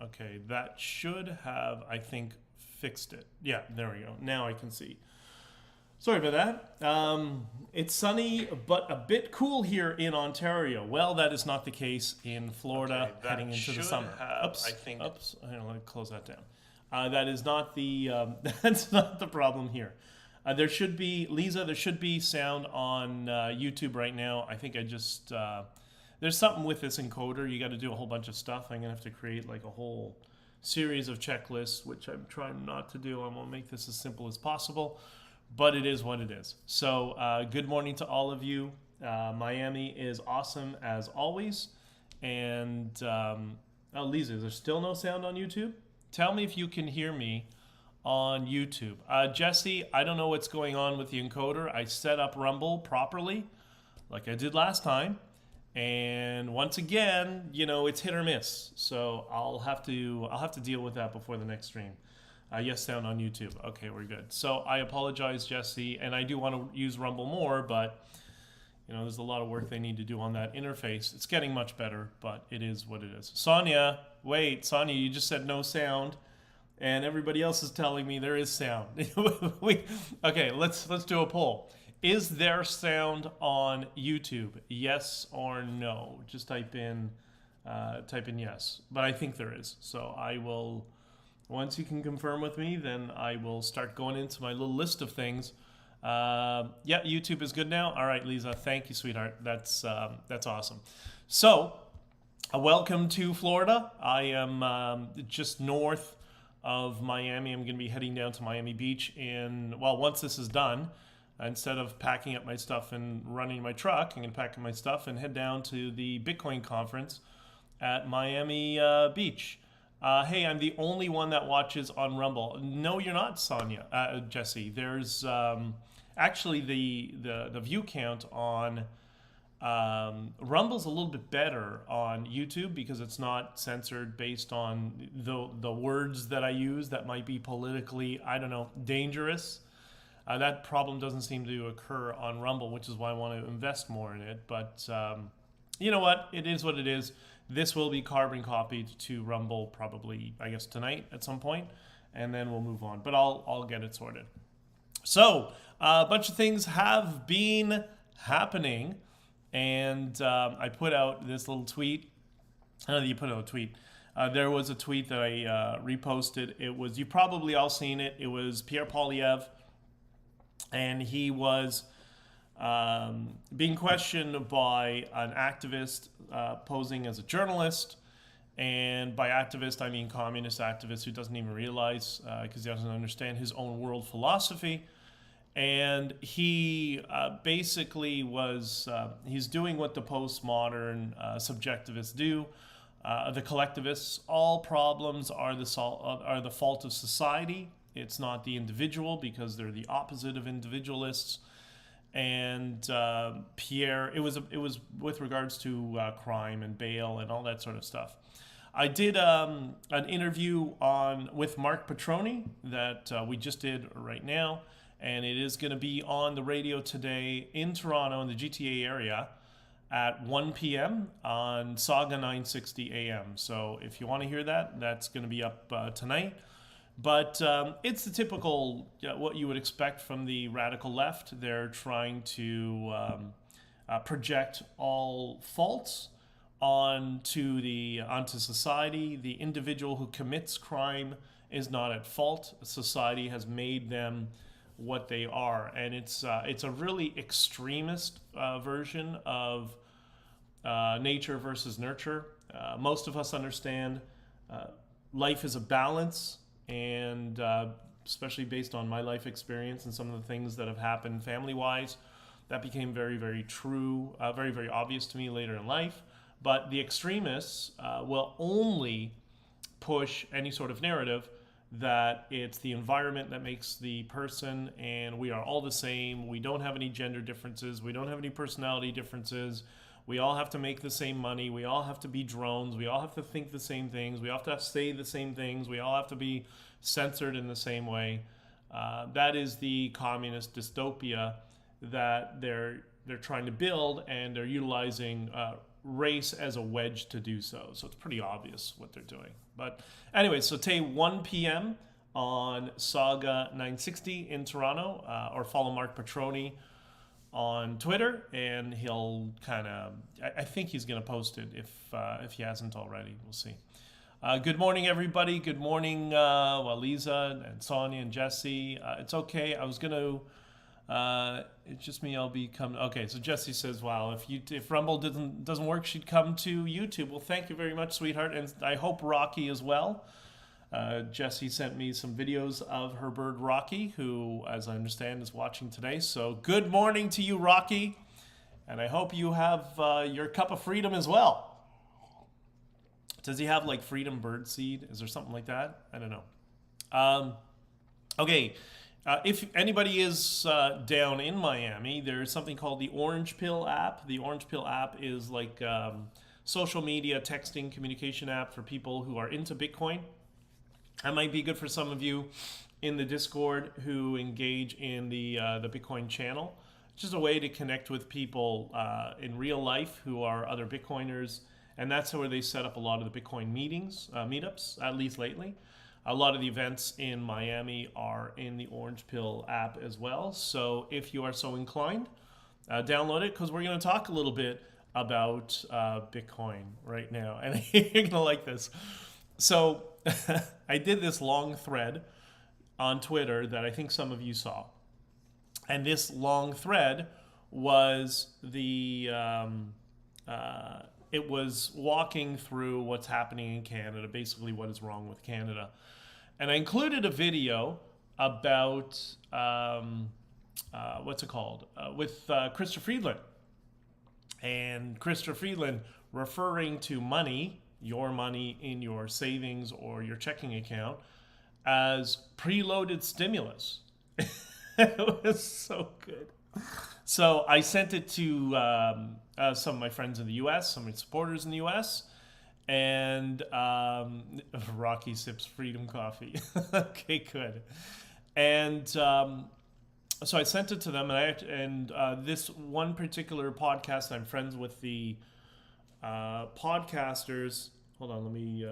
Okay, that should have, I think, fixed it. Yeah, there we go. Now I can see. Sorry about that. It's sunny, but a bit cool here in Ontario. Well, that is not the case in Florida heading into the summer. Oops, I think. Oops. Let me close that down. That is not the. That's not the problem here. There should be, Lisa. There should be sound on YouTube right now. I think I just. There's something with this encoder. You got to do a whole bunch of stuff. I'm gonna have to create like a whole series of checklists, which I'm trying not to do. I'm gonna make this as simple as possible. But it is what it is. So good morning to all of you. Miami is awesome as always. And oh, Lisa, is there still no sound on YouTube? Tell me if you can hear me on YouTube. Jesse, I don't know what's going on with the encoder. I set up Rumble properly, like I did last time. And once again, you know, it's hit or miss. So I'll have to deal with that before the next stream. Yes, sound on YouTube. Okay, we're good. So I apologize, Jesse, and I do want to use Rumble more, but you know, there's a lot of work they need to do on that interface. It's getting much better, but it is what it is. Sonia, wait, Sonia, you just said no sound, and everybody else is telling me there is sound. Okay, let's do a poll. Is there sound on YouTube? Yes or no? Just type in yes. But I think there is. So I will. Once you can confirm with me, then I will start going into my little list of things. Yeah, YouTube is good now. All right, Lisa, thank you, sweetheart. That's awesome. So, welcome to Florida. I am just north of Miami. I'm going to be heading down to Miami Beach once this is done. Instead of packing up my stuff and running my truck, I'm going to pack up my stuff and head down to the Bitcoin conference at Miami Beach. Hey, I'm the only one that watches on Rumble. No, you're not, Sonia, Jesse. There's actually the view count on Rumble's a little bit better on YouTube because it's not censored based on the words that I use that might be politically, I don't know, dangerous. That problem doesn't seem to occur on Rumble, which is why I want to invest more in it. But you know what? It is what it is. This will be carbon copied to Rumble probably, I guess, tonight at some point, and then we'll move on. But I'll get it sorted. So a bunch of things have been happening, and I put out this little tweet. I know that you put out a tweet. There was a tweet that I reposted. It was, you probably all seen it. It was Pierre Poilievre, and he was being questioned by an activist posing as a journalist. And by activist, I mean communist activist who doesn't even realize because he doesn't understand his own world philosophy. And he basically was, he's doing what the postmodern subjectivists do. The collectivists, all problems are the fault of society. It's not the individual because they're the opposite of individualists. And Pierre, it was with regards to crime and bail and all that sort of stuff. I did an interview with Marc Patrone that we just did right now, and it is going to be on the radio today in Toronto in the GTA area at 1 p.m. on Saga 960 AM. So if you want to hear that, that's going to be up tonight. But it's the typical, what you would expect from the radical left. They're trying to project all faults onto society. The individual who commits crime is not at fault. Society has made them what they are, and it's a really extremist version of nature versus nurture. Most of us understand life is a balance. And especially based on my life experience and some of the things that have happened family-wise, that became very, very true, very, very obvious to me later in life. But the extremists will only push any sort of narrative that it's the environment that makes the person, and we are all the same. We don't have any gender differences. We don't have any personality differences. We all have to make the same money. We all have to be drones. We all have to think the same things. We all have to say the same things. We all have to be censored in the same way. That is the communist dystopia that they're trying to build, and they're utilizing race as a wedge to do so. So it's pretty obvious what they're doing. But anyway, so today 1 p.m. on Saga 960 in Toronto, or follow Marc Patrone on Twitter, and he'll kind of, I think he's going to post it if he hasn't already. We'll see. Good morning, everybody. Good morning, Lisa and Sonia and Jesse. It's okay. I was going to, it's just me. I'll be coming. Okay, so Jesse says, "Wow, if Rumble doesn't work, she'd come to YouTube." Well, thank you very much, sweetheart, and I hope Rocky as well. Jesse sent me some videos of her bird Rocky, who, as I understand, is watching today. So good morning to you, Rocky, and I hope you have your cup of freedom as well. Does he have like freedom bird seed? Is there something like that? I don't know. Okay. If anybody is down in Miami, there's something called the Orange Pill app. The Orange Pill app is like social media, texting, communication app for people who are into Bitcoin. That might be good for some of you in the Discord who engage in the Bitcoin channel. It's just a way to connect with people in real life who are other Bitcoiners, and that's where they set up a lot of the Bitcoin meetups, at least lately. A lot of the events in Miami are in the Orange Pill app as well. So if you are so inclined, download it, because we're going to talk a little bit about Bitcoin right now. And you're going to like this. So I did this long thread on Twitter that I think some of you saw. And this long thread was it was walking through what's happening in Canada, basically what is wrong with Canada. And I included a video about, what's it called? With Christopher Friedland. And Christopher Friedland referring to money, your money in your savings or your checking account, as preloaded stimulus. It was so good. So I sent it to some of my friends in the U.S., some of my supporters in the U.S., and Rocky sips freedom coffee. Okay, good. And so I sent it to them, and this one particular podcast, I'm friends with the podcasters. Hold on, let me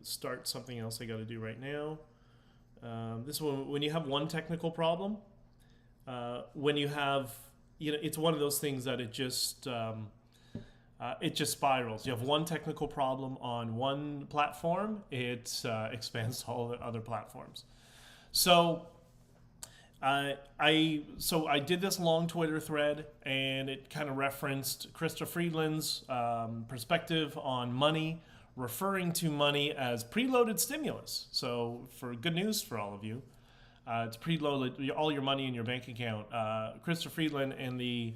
start something else I got to do right now. This one, when you have one technical problem, when you have, it's one of those things that it just spirals. You have one technical problem on one platform, it expands to all the other platforms. So I did this long Twitter thread, and it kind of referenced Christopher Friedland's perspective on money, referring to money as preloaded stimulus. So for good news for all of you, it's preloaded, all your money in your bank account. Christopher Friedland and the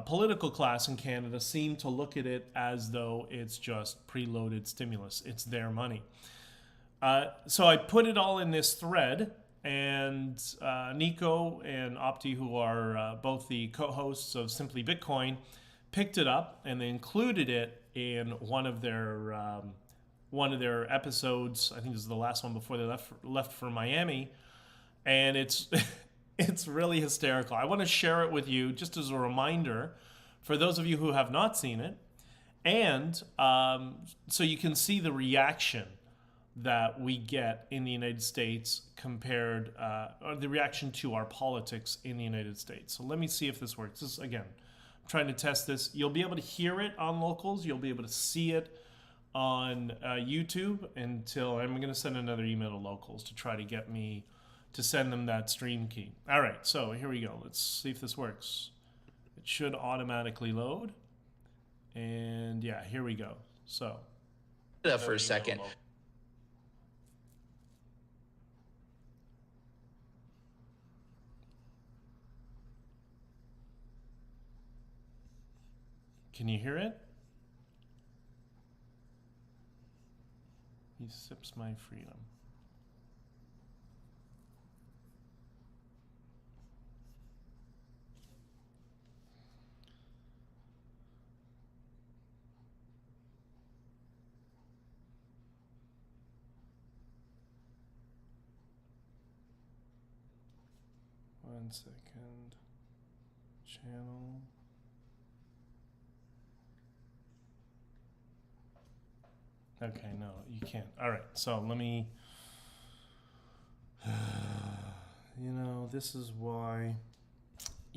political class in Canada seem to look at it as though it's just preloaded stimulus. It's their money. So I put it all in this thread, and Nico and Opti, who are both the co-hosts of Simply Bitcoin, picked it up, and they included it in one of their episodes. I think this is the last one before they left for Miami. And it's really hysterical. I want to share it with you just as a reminder for those of you who have not seen it, and so you can see the reaction that we get in the United States compared, or the reaction to our politics in the United States. So let me see if this works. This, again, I'm trying to test this. You'll be able to hear it on Locals. You'll be able to see it on YouTube until I'm going to send another email to Locals to try to get me to send them that stream key. All right, so here we go. Let's see if this works. It should automatically load. And yeah, here we go. So for a second. Can you hear it? He sips my freedom. One second. Channel. Okay, no, you can't. All right, so let me. This is why.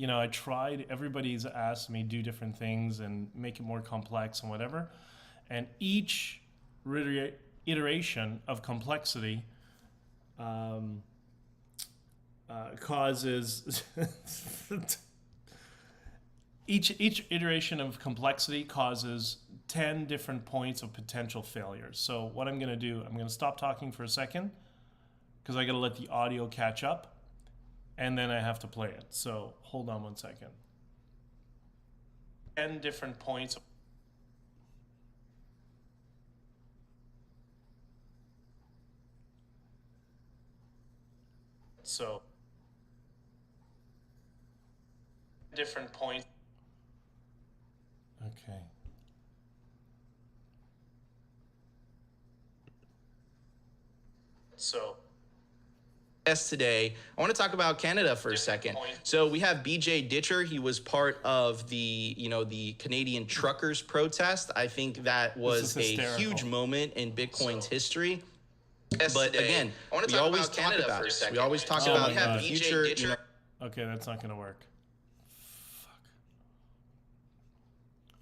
I tried. Everybody's asked me do different things and make it more complex and whatever, and each iteration of complexity causes each iteration of complexity causes 10 different points of potential failures. So what I'm going to do, I'm going to stop talking for a second because I got to let the audio catch up, and then I have to play it. So hold on one second. 10 different points. So different points. Okay. So today, I want to talk about Canada for a second. So we have BJ Ditcher. He was part of the, the Canadian truckers protest. I think that was a huge moment in Bitcoin's history. But again, we always talk about this. We always talk about the future. Okay, that's not going to work.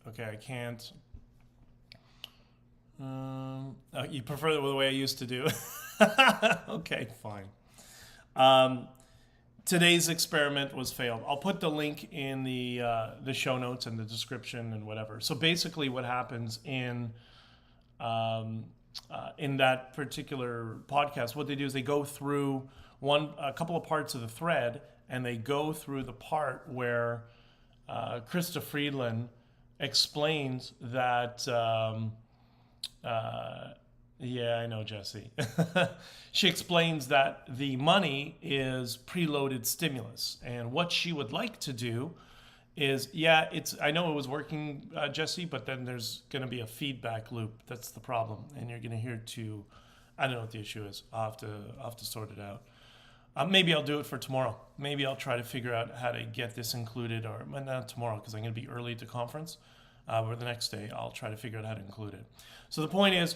Fuck. Okay, I can't. You prefer it the way I used to do. Okay, fine. Today's experiment was failed. I'll put the link in the show notes and the description and whatever. So basically, what happens in that particular podcast, what they do is they go through a couple of parts of the thread, and they go through the part where Krista Friedland explains that. Yeah, I know, Jesse. She explains that the money is preloaded stimulus, and what she would like to do is, I know it was working, Jesse, but then there's going to be a feedback loop. That's the problem, and you're going to hear I don't know what the issue is. I'll have to sort it out. Maybe I'll do it for tomorrow. Maybe I'll try to figure out how to get this included, or not tomorrow because I'm going to be early to conference. Or the next day, I'll try to figure out how to include it. So the point is,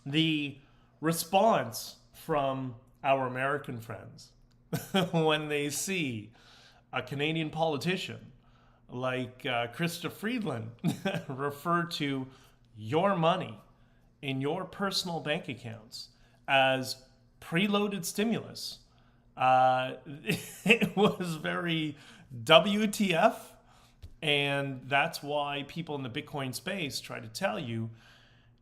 the response from our American friends when they see a Canadian politician like Krista Friedland refer to your money in your personal bank accounts as preloaded stimulus, it was very WTF. And that's why people in the Bitcoin space try to tell you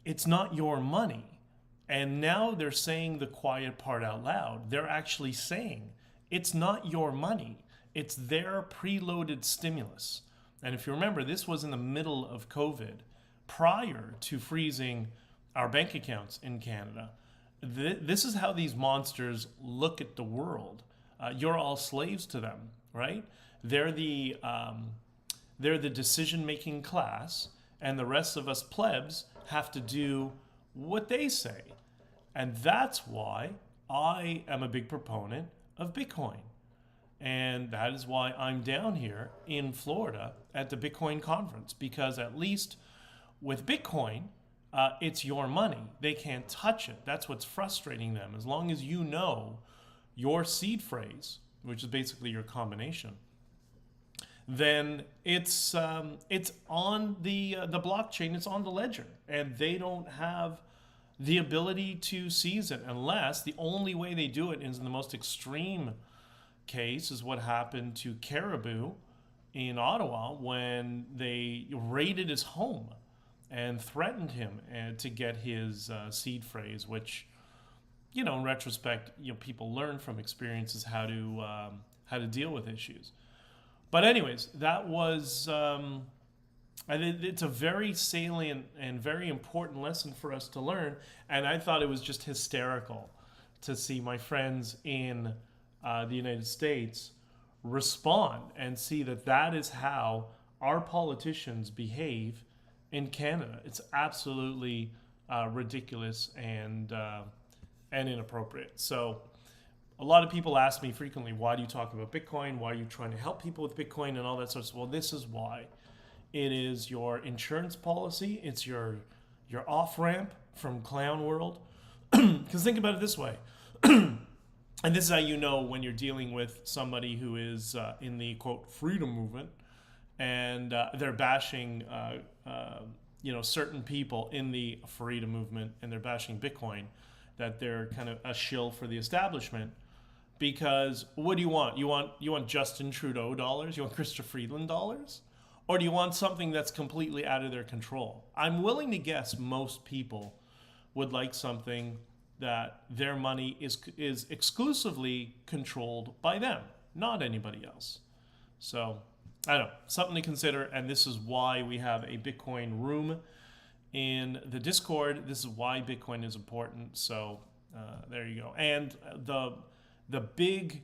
it's not your money. And now they're saying the quiet part out loud. They're actually saying it's not your money. It's their preloaded stimulus. And if you remember, this was in the middle of COVID, prior to freezing our bank accounts in Canada. This is how these monsters look at the world. You're all slaves to them, right? They're the decision-making class, and the rest of us plebs have to do what they say. And that's why I am a big proponent of Bitcoin. And that is why I'm down here in Florida at the Bitcoin conference, because at least with Bitcoin, it's your money. They can't touch it. That's what's frustrating them. As long as you know your seed phrase, which is basically your combination, then it's on the blockchain, it's on the ledger, and they don't have the ability to seize it unless the only way they do it is in the most extreme case is what happened to Caribou in Ottawa when they raided his home and threatened him to get his seed phrase, which, in retrospect, people learn from experiences how to deal with issues. But anyways, that was, it's a very salient and very important lesson for us to learn. And I thought it was just hysterical to see my friends in the United States respond and see that is how our politicians behave in Canada. It's absolutely ridiculous and inappropriate. So a lot of people ask me frequently, why do you talk about Bitcoin? Why are you trying to help people with Bitcoin and all that sort of stuff? Well, this is why. It is your insurance policy. It's your your off-ramp from clown world. Because think about it this way. And this is how you know when you're dealing with somebody who is in the, quote, freedom movement, and they're bashing certain people in the freedom movement, and they're bashing Bitcoin, that they're kind of a shill for the establishment. Because what do you want? You want Justin Trudeau dollars? You want Chrysler Freeland dollars? Or do you want something that's completely out of their control? I'm willing to guess most people would like something that their money is exclusively controlled by them, not anybody else. So, I don't know, something to consider, and this is why we have a Bitcoin room in the Discord. This is why Bitcoin is important. So, there you go. And the big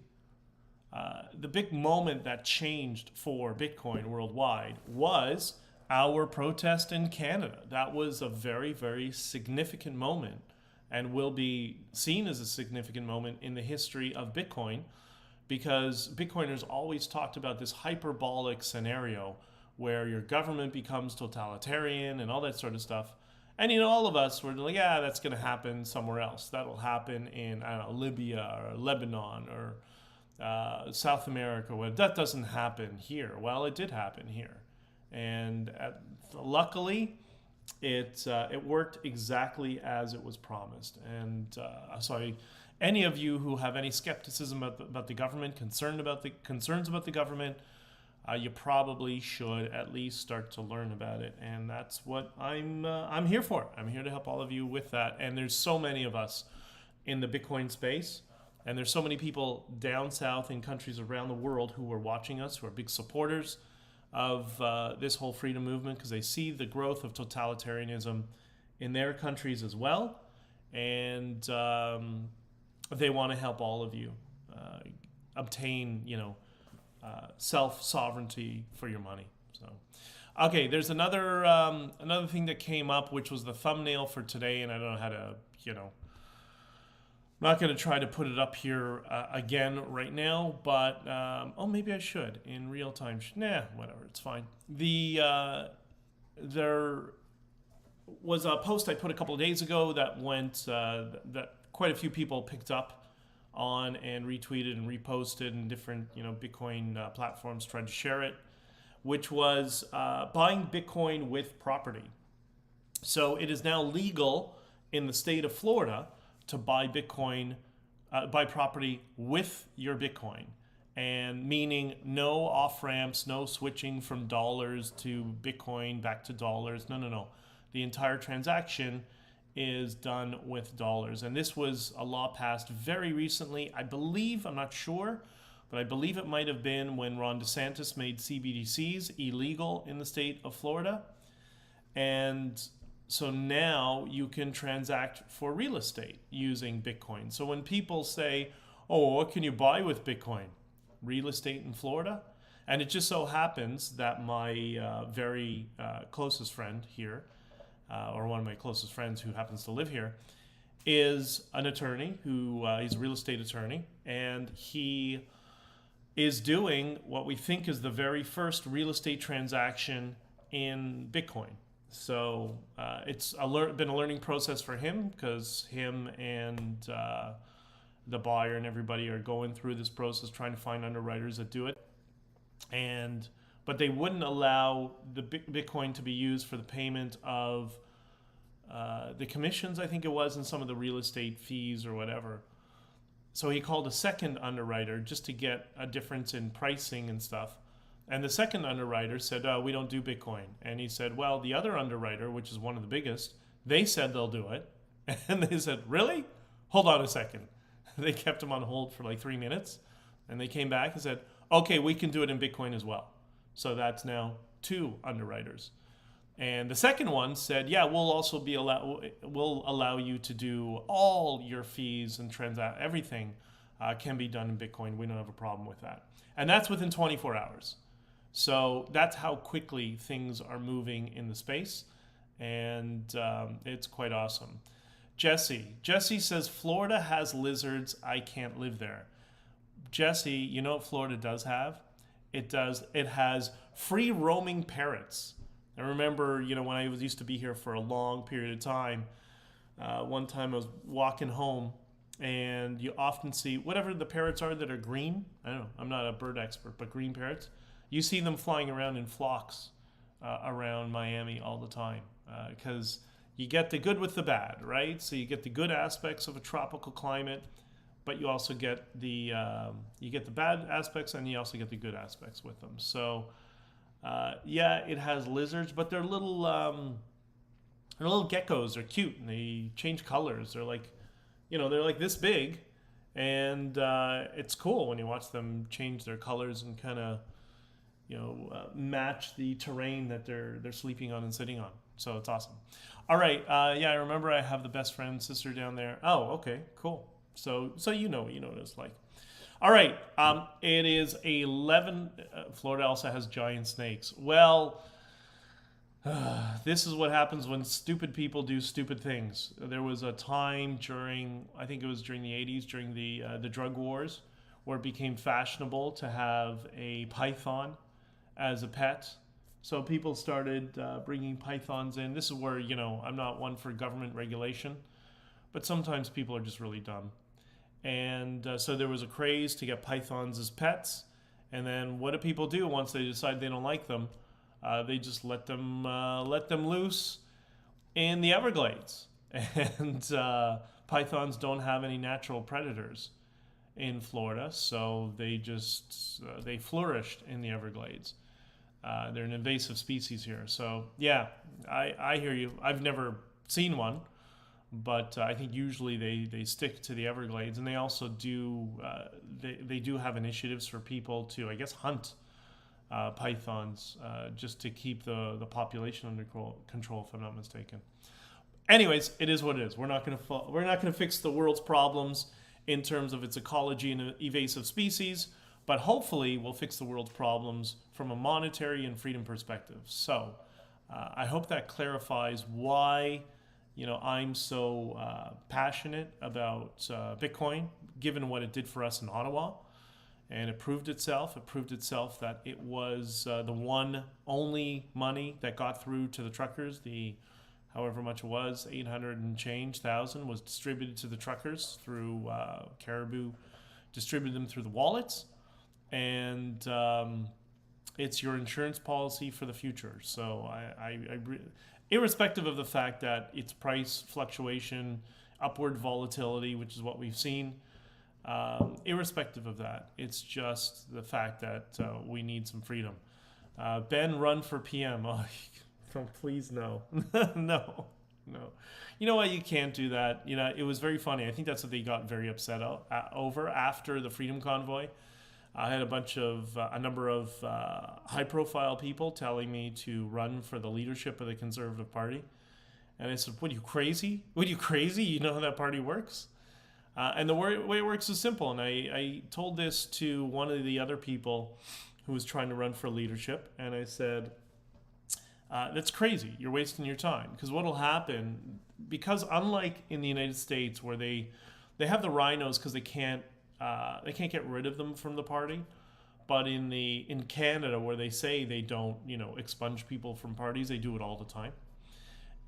moment that changed for Bitcoin worldwide was our protest in Canada. That was a very, very significant moment, and will be seen as a significant moment in the history of Bitcoin, because Bitcoiners always talked about this hyperbolic scenario where your government becomes totalitarian and all that sort of stuff. And all of us were like, yeah, that's going to happen somewhere else. That'll happen in, I don't know, Libya or Lebanon or South America. Well, that doesn't happen here. Well, it did happen here. And luckily, it worked exactly as it was promised. And so any of you who have any skepticism about the government, concerns about the government, you probably should at least start to learn about it, and that's what I'm here for. I'm here to help all of you with that. And there's so many of us in the Bitcoin space, and there's so many people down south in countries around the world who are watching us, who are big supporters of this whole freedom movement, because they see the growth of totalitarianism in their countries as well, and they want to help all of you obtain, self-sovereignty for your money. So, okay, there's another thing that came up, which was the thumbnail for today, and I don't know how to, I'm not going to try to put it up here again right now, but maybe I should in real time. Nah, whatever, it's fine. There was a post I put a couple of days ago that went that quite a few people picked up on and retweeted and reposted, and different Bitcoin platforms tried to share it, which was buying Bitcoin with property. So it is now legal in the state of Florida to buy Bitcoin, buy property with your Bitcoin, and meaning no off ramps, no switching from dollars to Bitcoin back to dollars. No. The entire transaction is done with dollars. And this was a law passed very recently. I believe, I'm not sure, but I believe it might have been when Ron DeSantis made CBDCs illegal in the state of Florida. And so now you can transact for real estate using Bitcoin. So when people say, oh, what can you buy with Bitcoin? Real estate in Florida? And it just so happens that my very closest friend here, or one of my closest friends who happens to live here, is an attorney who he's a real estate attorney, and he is doing what we think is the very first real estate transaction in Bitcoin. So it's been a learning process for him, because him and the buyer and everybody are going through this process trying to find underwriters that do it. But they wouldn't allow the Bitcoin to be used for the payment of the commissions, I think it was, and some of the real estate fees or whatever. So he called a second underwriter just to get a difference in pricing and stuff. And the second underwriter said, we don't do Bitcoin. And he said, well, the other underwriter, which is one of the biggest, they said they'll do it. And they said, really? Hold on a second. They kept him on hold for like 3 minutes. And they came back and said, okay, we can do it in Bitcoin as well. So that's now 2 underwriters. And the second one said, yeah, we'll also we'll allow you to do all your fees and everything can be done in Bitcoin. We don't have a problem with that. And that's within 24 hours. So that's how quickly things are moving in the space. And it's quite awesome. Jesse says, Florida has lizards. I can't live there. Jesse, you know what Florida does have? It has free roaming parrots. I remember, when I used to be here for a long period of time, one time I was walking home, and you often see whatever the parrots are that are green. I don't know. I'm not a bird expert, but green parrots. You see them flying around in flocks around Miami all the time because you get the good with the bad, right? So you get the good aspects of a tropical climate, but you also get the bad aspects, and you also get the good aspects with them. So it has lizards, but they're little geckos. They're cute, and they change colors. They're like, they're like this big, and it's cool when you watch them change their colors and kind of, match the terrain that they're sleeping on and sitting on. So it's awesome. All right, I remember I have the best friend sister down there. Oh, okay, cool. So you know what it's like. All right, it is 11. Florida also has giant snakes. Well, this is what happens when stupid people do stupid things. There was a time I think it was during the 80s, during the drug wars, where it became fashionable to have a python as a pet. So people started bringing pythons in. This is where, I'm not one for government regulation, but sometimes people are just really dumb. And so there was a craze to get pythons as pets. And then what do people do once they decide they don't like them? They just let them loose in the Everglades. And pythons don't have any natural predators in Florida, so they flourished in the Everglades. They're an invasive species here. So yeah, I hear you. I've never seen one, but I think usually they stick to the Everglades, and they also do they do have initiatives for people to, I guess, hunt pythons just to keep the population under control, if I'm not mistaken. Anyways, it is what it is. We're not gonna fix the world's problems in terms of its ecology and evasive species, but hopefully we'll fix the world's problems from a monetary and freedom perspective. So I hope that clarifies why I'm so passionate about Bitcoin, given what it did for us in Ottawa. And it proved itself that it was the one only money that got through to the truckers. The however much it was, 800 and change thousand, was distributed to the truckers through Caribou, distributed them through the wallets. And it's your insurance policy for the future. So I irrespective of the fact that it's price fluctuation, upward volatility, which is what we've seen, irrespective of that, it's just the fact that we need some freedom. Ben, run for PM. Oh, please no. No. You know what? You can't do that. It was very funny. I think that's what they got very upset over after the Freedom Convoy. I had a number of high-profile people telling me to run for the leadership of the Conservative Party. And I said, what, are you crazy? You know how that party works? And the way it works is simple. And I told this to one of the other people who was trying to run for leadership. And I said, that's crazy. You're wasting your time. Because what will happen, because unlike in the United States where they have the rhinos because they can't get rid of them from the party, but in Canada where they say they don't expunge people from parties, they do it all the time.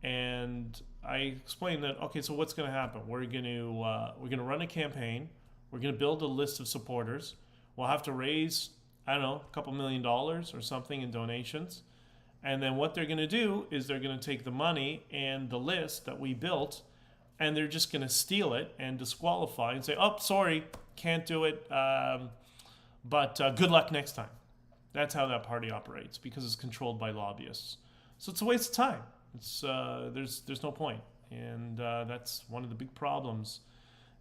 And I explained that, okay, so what's going to happen? We're going to run a campaign. We're going to build a list of supporters. We'll have to raise, I don't know, a couple $1 million or something in donations. And then what they're going to do is they're going to take the money and the list that we built, and they're just going to steal it and disqualify and say, oh, sorry, can't do it, but good luck next time. That's how that party operates, because it's controlled by lobbyists. So it's a waste of time. It's there's no point, and that's one of the big problems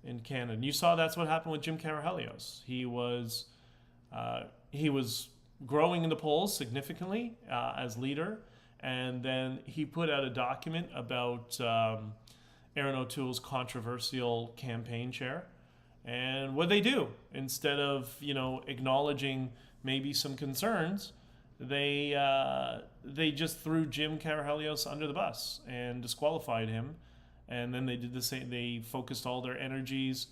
in Canada. And you saw that's what happened with Jim Carahelios. He was growing in the polls significantly as leader, and then he put out a document about Aaron O'Toole's controversial campaign chair. And what they do, instead of acknowledging maybe some concerns, they just threw Jim Carahelios under the bus and disqualified him. And then they did the same. They focused all their energies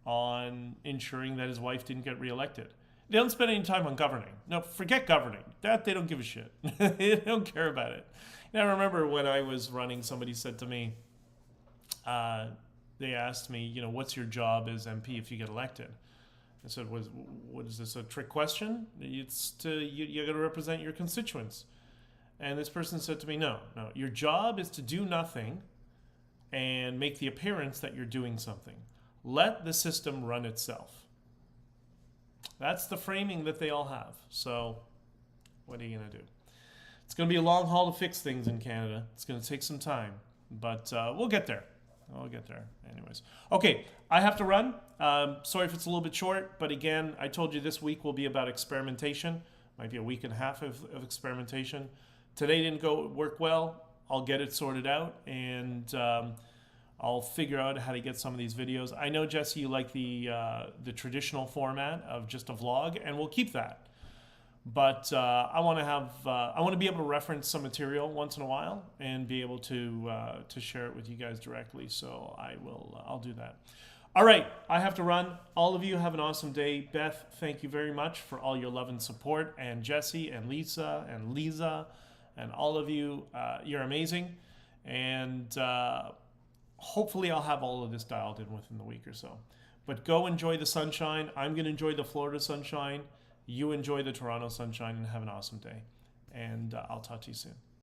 on ensuring that his wife didn't get reelected. They don't spend any time on governing. No, forget governing. That they don't give a shit. They don't care about it. And I remember when I was running, somebody said to me, they asked me, you know, what's your job as MP if you get elected? I said, what is this, a trick question? It's you got to represent your constituents. And this person said to me, no, your job is to do nothing and make the appearance that you're doing something. Let the system run itself. That's the framing that they all have. So what are you going to do? It's going to be a long haul to fix things in Canada. It's going to take some time, but we'll get there. I'll get there. Anyways. Okay, I have to run. Sorry if it's a little bit short, but again, I told you this week will be about experimentation. Might be a week and a half of experimentation. Today didn't work well. I'll get it sorted out, and I'll figure out how to get some of these videos. I know, Jesse, you like the traditional format of just a vlog, and we'll keep that. But I want to be able to reference some material once in a while and be able to share it with you guys directly. So I'll do that. All right, I have to run. All of you have an awesome day. Beth, thank you very much for all your love and support, and Jesse and Lisa and all of you, you're amazing. And hopefully I'll have all of this dialed in within the week or so. But go enjoy the sunshine. I'm going to enjoy the Florida sunshine. You enjoy the Toronto sunshine and have an awesome day. And I'll talk to you soon.